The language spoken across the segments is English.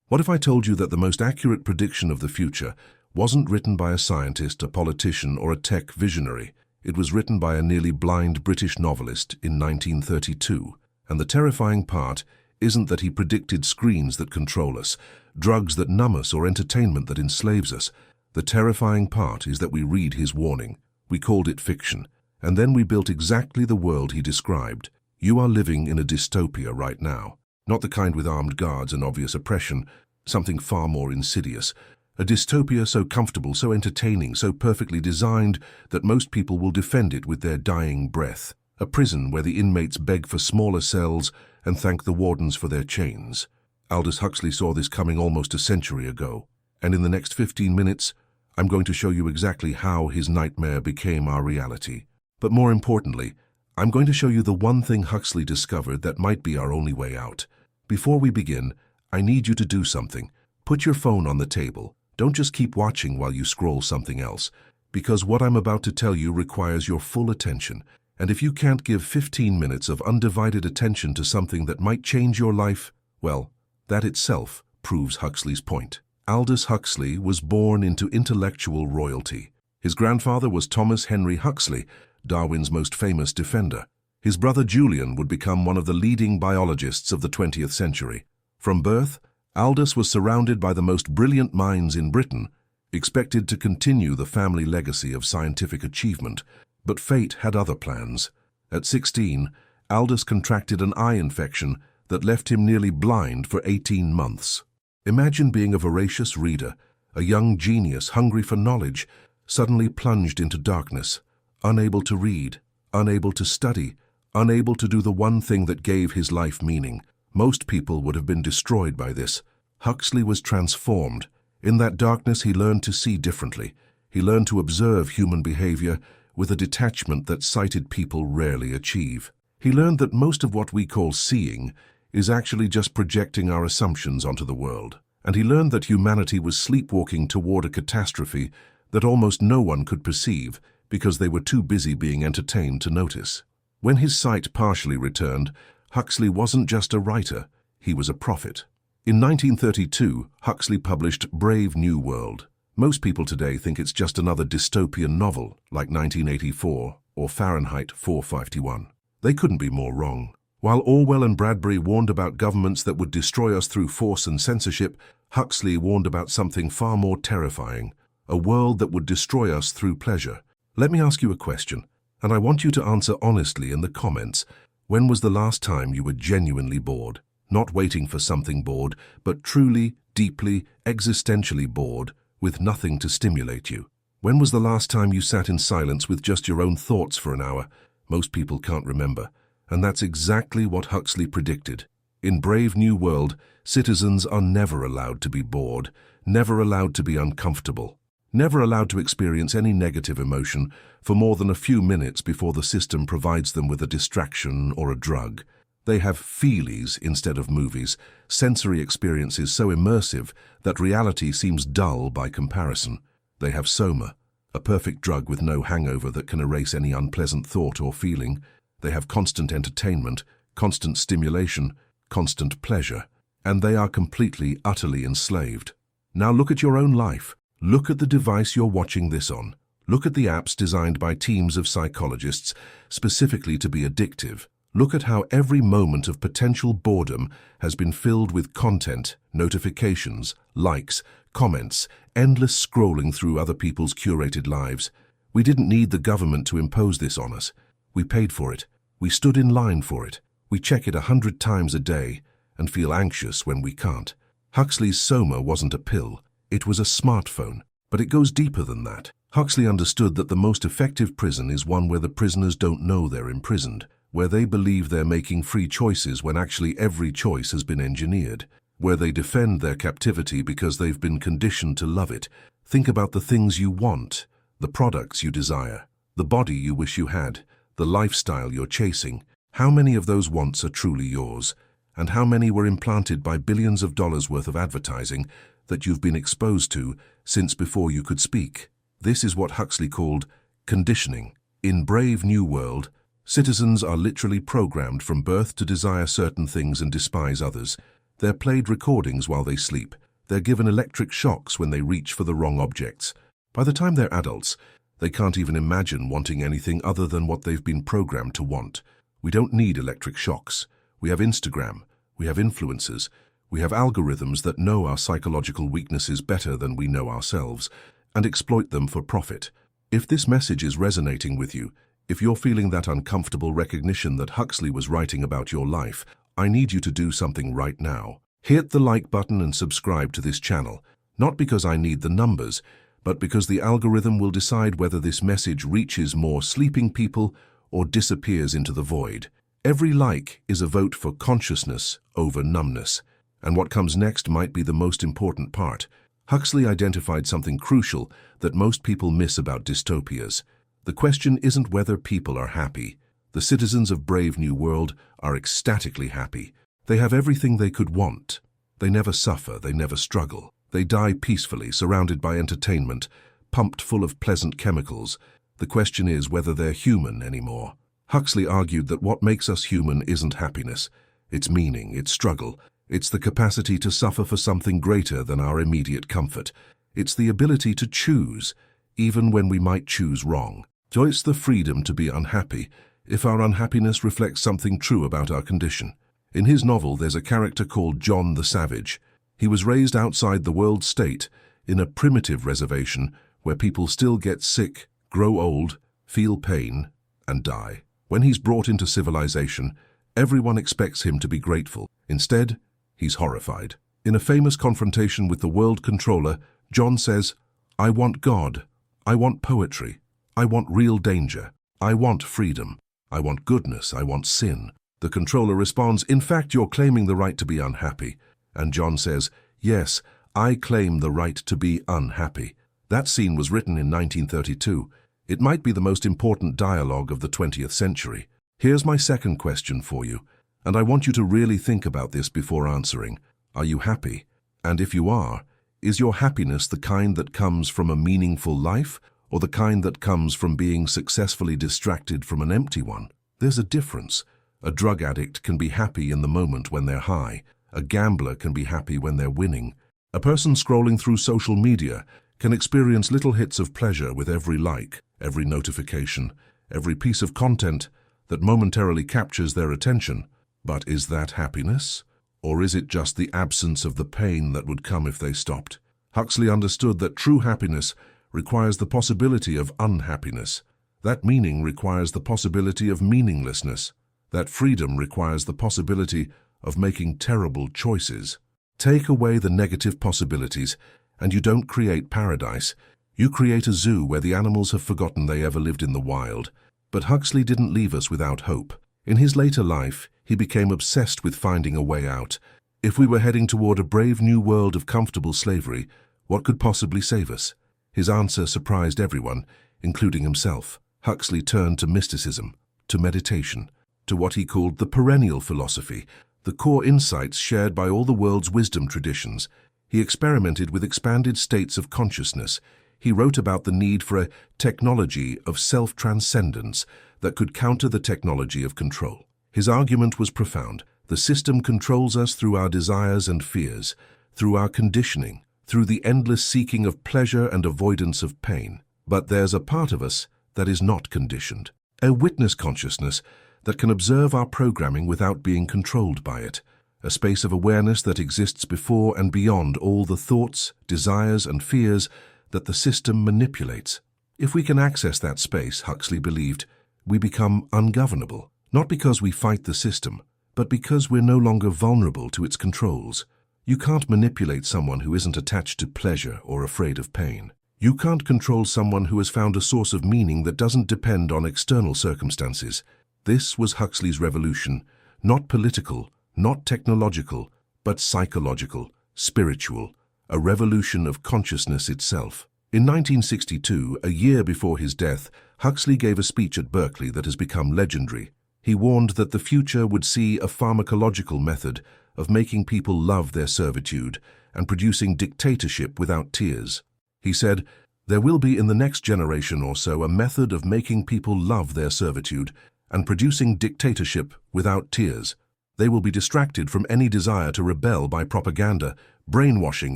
What if I told you that the most accurate prediction of the future wasn't written by a scientist, a politician, or a tech visionary? It was written by a nearly blind British novelist in 1932. And the terrifying part isn't that he predicted screens that control us, drugs that numb us, or entertainment that enslaves us. The terrifying part is that we read his warning. We called it fiction, and then we built exactly the world he described. You are living in a dystopia right now. Not the kind with armed guards and obvious oppression, something far more insidious. A dystopia so comfortable, so entertaining, so perfectly designed that most people will defend it with their dying breath. A prison where the inmates beg for smaller cells and thank the wardens for their chains. Aldous Huxley saw this coming almost a century ago. And in the next 15 minutes, I'm going to show you exactly how his nightmare became our reality. But more importantly, I'm going to show you the one thing Huxley discovered that might be our only way out. Before we begin, I need you to do something. Put your phone on the table. Don't just keep watching while you scroll something else, because what I'm about to tell you requires your full attention. And if you can't give 15 minutes of undivided attention to something that might change your life, well, that itself proves Huxley's point. Aldous Huxley was born into intellectual royalty. His grandfather was Thomas Henry Huxley, Darwin's most famous defender. His brother Julian would become one of the leading biologists of the 20th century. From birth, Aldous was surrounded by the most brilliant minds in Britain, expected to continue the family legacy of scientific achievement. But fate had other plans. At 16, Aldous contracted an eye infection that left him nearly blind for 18 months. Imagine being a voracious reader, a young genius hungry for knowledge, suddenly plunged into darkness, unable to read, unable to study, unable to do the one thing that gave his life meaning. Most people would have been destroyed by this. Huxley was transformed. In that darkness, he learned to see differently. He learned to observe human behavior with a detachment that sighted people rarely achieve. He learned that most of what we call seeing is actually just projecting our assumptions onto the world. And he learned that humanity was sleepwalking toward a catastrophe that almost no one could perceive because they were too busy being entertained to notice. When his sight partially returned, Huxley wasn't just a writer, he was a prophet. In 1932, Huxley published Brave New World. Most people today think it's just another dystopian novel, like 1984 or Fahrenheit 451. They couldn't be more wrong. While Orwell and Bradbury warned about governments that would destroy us through force and censorship, Huxley warned about something far more terrifying, a world that would destroy us through pleasure. Let me ask you a question, and I want you to answer honestly in the comments. When was the last time you were genuinely bored? Not waiting for something bored, but truly, deeply, existentially bored, with nothing to stimulate you. When was the last time you sat in silence with just your own thoughts for an hour? Most people can't remember. And that's exactly what Huxley predicted. In Brave New World, citizens are never allowed to be bored, never allowed to be uncomfortable, never allowed to experience any negative emotion for more than a few minutes before the system provides them with a distraction or a drug. They have feelies instead of movies, sensory experiences so immersive that reality seems dull by comparison. They have soma, a perfect drug with no hangover that can erase any unpleasant thought or feeling. They have constant entertainment, constant stimulation, constant pleasure, and they are completely, utterly enslaved. Now look at your own life. Look at the device you're watching this on. Look at the apps designed by teams of psychologists specifically to be addictive. Look at how every moment of potential boredom has been filled with content, notifications, likes, comments, endless scrolling through other people's curated lives. We didn't need the government to impose this on us. We paid for it. We stood in line for it. We check it 100 times a day and feel anxious when we can't. Huxley's soma wasn't a pill. It was a smartphone. But it goes deeper than that. Huxley understood that the most effective prison is one where the prisoners don't know they're imprisoned, where they believe they're making free choices when actually every choice has been engineered, where they defend their captivity because they've been conditioned to love it. Think about the things you want, the products you desire, the body you wish you had, the lifestyle you're chasing. How many of those wants are truly yours, and how many were implanted by billions of dollars worth of advertising that you've been exposed to since before you could speak? This is what Huxley called conditioning. In Brave New World, citizens are literally programmed from birth to desire certain things and despise others. They're played recordings while they sleep. They're given electric shocks when they reach for the wrong objects. By the time they're adults, they can't even imagine wanting anything other than what they've been programmed to want. We don't need electric shocks. We have Instagram. We have influencers. We have algorithms that know our psychological weaknesses better than we know ourselves and exploit them for profit. If this message is resonating with you, if you're feeling that uncomfortable recognition that Huxley was writing about your life, I need you to do something right now. Hit the like button and subscribe to this channel, not because I need the numbers, but because the algorithm will decide whether this message reaches more sleeping people or disappears into the void. Every like is a vote for consciousness over numbness. And what comes next might be the most important part. Huxley identified something crucial that most people miss about dystopias. The question isn't whether people are happy. The citizens of Brave New World are ecstatically happy. They have everything they could want. They never suffer, they never struggle. They die peacefully, surrounded by entertainment, pumped full of pleasant chemicals. The question is whether they're human anymore. Huxley argued that what makes us human isn't happiness. It's meaning, it's struggle. It's the capacity to suffer for something greater than our immediate comfort. It's the ability to choose, even when we might choose wrong. So it's the freedom to be unhappy, if our unhappiness reflects something true about our condition. In his novel, there's a character called John the Savage. He was raised outside the world state, in a primitive reservation where people still get sick, grow old, feel pain, and die. When he's brought into civilization, everyone expects him to be grateful. Instead, he's horrified. In a famous confrontation with the world controller, John says, "I want God. I want poetry. I want real danger. I want freedom. I want goodness. I want sin." The controller responds, "In fact, you're claiming the right to be unhappy." And John says, "Yes, I claim the right to be unhappy." That scene was written in 1932. It might be the most important dialogue of the 20th century. Here's my second question for you, and I want you to really think about this before answering. Are you happy? And if you are, is your happiness the kind that comes from a meaningful life, or the kind that comes from being successfully distracted from an empty one? There's a difference. A drug addict can be happy in the moment when they're high. A gambler can be happy when they're winning. A person scrolling through social media can experience little hits of pleasure with every like, every notification, every piece of content that momentarily captures their attention. But is that happiness? Or is it just the absence of the pain that would come if they stopped? Huxley understood that true happiness requires the possibility of unhappiness. That meaning requires the possibility of meaninglessness. That freedom requires the possibility of making terrible choices. Take away the negative possibilities, and you don't create paradise. You create a zoo where the animals have forgotten they ever lived in the wild. But Huxley didn't leave us without hope. In his later life, he became obsessed with finding a way out. If we were heading toward a brave new world of comfortable slavery, what could possibly save us? His answer surprised everyone, including himself. Huxley turned to mysticism, to meditation, to what he called the perennial philosophy, the core insights shared by all the world's wisdom traditions. He experimented with expanded states of consciousness. He wrote about the need for a technology of self-transcendence that could counter the technology of control. His argument was profound. The system controls us through our desires and fears, through our conditioning, through the endless seeking of pleasure and avoidance of pain. But there's a part of us that is not conditioned, a witness consciousness that can observe our programming without being controlled by it, a space of awareness that exists before and beyond all the thoughts, desires, and fears that the system manipulates. If we can access that space, Huxley believed, we become ungovernable, not because we fight the system, but because we're no longer vulnerable to its controls. You can't manipulate someone who isn't attached to pleasure or afraid of pain. You can't control someone who has found a source of meaning that doesn't depend on external circumstances. This was Huxley's revolution, not political, not technological, but psychological, spiritual, a revolution of consciousness itself. In 1962, a year before his death, Huxley gave a speech at Berkeley that has become legendary. He warned that the future would see a pharmacological method of making people love their servitude and producing dictatorship without tears. He said, "There will be in the next generation or so a method of making people love their servitude and producing dictatorship without tears." They will be distracted from any desire to rebel by propaganda, brainwashing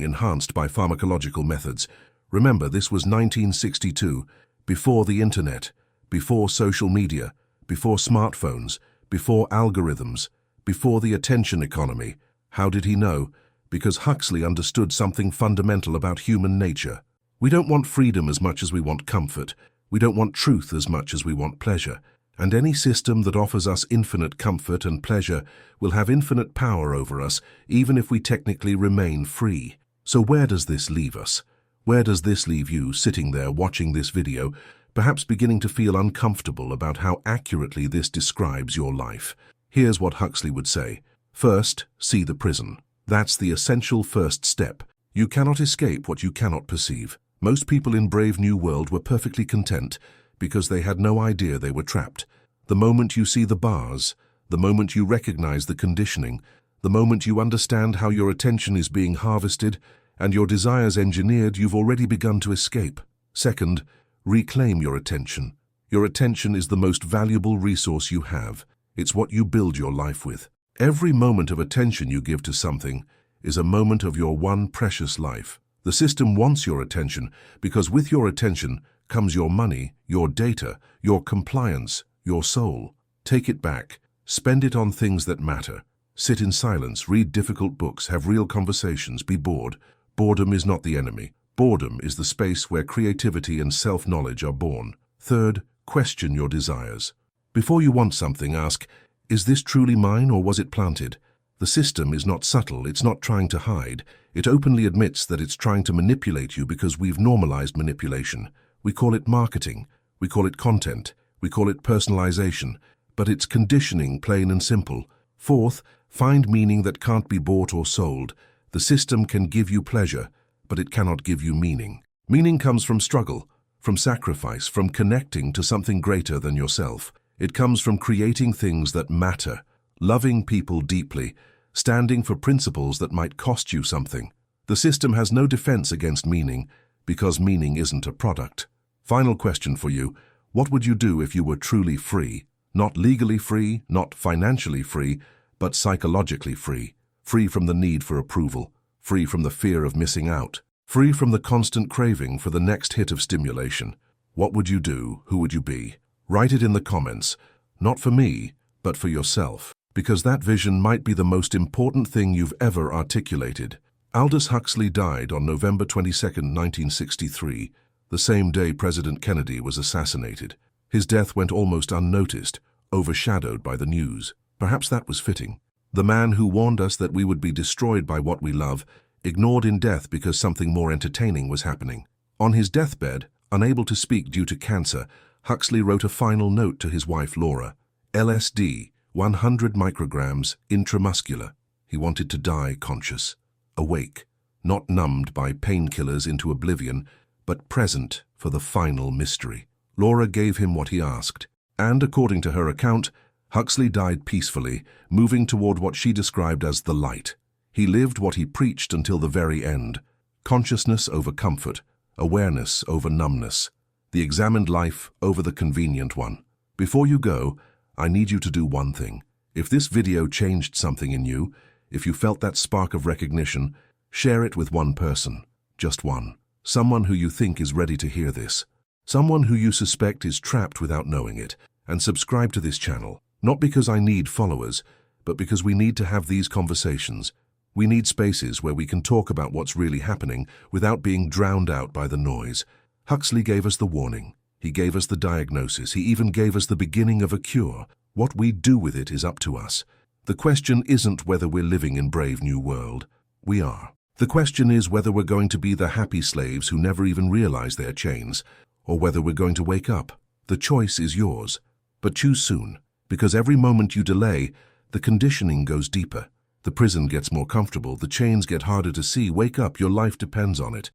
enhanced by pharmacological methods. Remember, this was 1962, before the internet, before social media, before smartphones, before algorithms, before the attention economy. How did he know? Because Huxley understood something fundamental about human nature. We don't want freedom as much as we want comfort. We don't want truth as much as we want pleasure. And any system that offers us infinite comfort and pleasure will have infinite power over us, even if we technically remain free. So where does this leave us? Where does this leave you, sitting there watching this video, perhaps beginning to feel uncomfortable about how accurately this describes your life? Here's what Huxley would say. First, see the prison. That's the essential first step. You cannot escape what you cannot perceive. Most people in Brave New World were perfectly content because they had no idea they were trapped. The moment you see the bars, the moment you recognize the conditioning, the moment you understand how your attention is being harvested and your desires engineered, you've already begun to escape. Second, reclaim your attention. Your attention is the most valuable resource you have. It's what you build your life with. Every moment of attention you give to something is a moment of your one precious life. The system wants your attention because with your attention comes your money, your data, your compliance, your soul. Take it back. Spend it on things that matter. Sit in silence, read difficult books, have real conversations, be bored. Boredom is not the enemy. Boredom is the space where creativity and self-knowledge are born. Third, question your desires. Before you want something, ask, is this truly mine or was it planted? The system is not subtle, it's not trying to hide. It openly admits that it's trying to manipulate you because we've normalized manipulation. We call it marketing, we call it content, we call it personalization, but it's conditioning, plain and simple. Fourth, find meaning that can't be bought or sold. The system can give you pleasure, but it cannot give you meaning. Meaning comes from struggle, from sacrifice, from connecting to something greater than yourself. It comes from creating things that matter, loving people deeply, standing for principles that might cost you something. The system has no defense against meaning, because meaning isn't a product. Final question for you. What would you do if you were truly free? Not legally free, not financially free, but psychologically free. Free from the need for approval, free from the fear of missing out, free from the constant craving for the next hit of stimulation. What would you do? Who would you be? Write it in the comments, not for me, but for yourself, because that vision might be the most important thing you've ever articulated. Aldous Huxley died on November 22, 1963, the same day President Kennedy was assassinated. His death went almost unnoticed, overshadowed by the news. Perhaps that was fitting. The man who warned us that we would be destroyed by what we love, ignored in death because something more entertaining was happening. On his deathbed, unable to speak due to cancer, Huxley wrote a final note to his wife Laura. LSD, 100 micrograms, intramuscular. He wanted to die conscious, awake, not numbed by painkillers into oblivion, but present for the final mystery. Laura gave him what he asked, and according to her account, Huxley died peacefully, moving toward what she described as the light. He lived what he preached until the very end. Consciousness over comfort, awareness over numbness, the examined life over the convenient one. Before you go, I need you to do one thing. If this video changed something in you, if you felt that spark of recognition, share it with one person, just one. Someone who you think is ready to hear this. Someone who you suspect is trapped without knowing it. And subscribe to this channel, not because I need followers, but because we need to have these conversations. We need spaces where we can talk about what's really happening without being drowned out by the noise. Huxley gave us the warning. He gave us the diagnosis. He even gave us the beginning of a cure. What we do with it is up to us. The question isn't whether we're living in Brave New World. We are. The question is whether we're going to be the happy slaves who never even realize their chains, or whether we're going to wake up. The choice is yours. But choose soon, because every moment you delay, the conditioning goes deeper. The prison gets more comfortable, the chains get harder to see. Wake up, your life depends on it.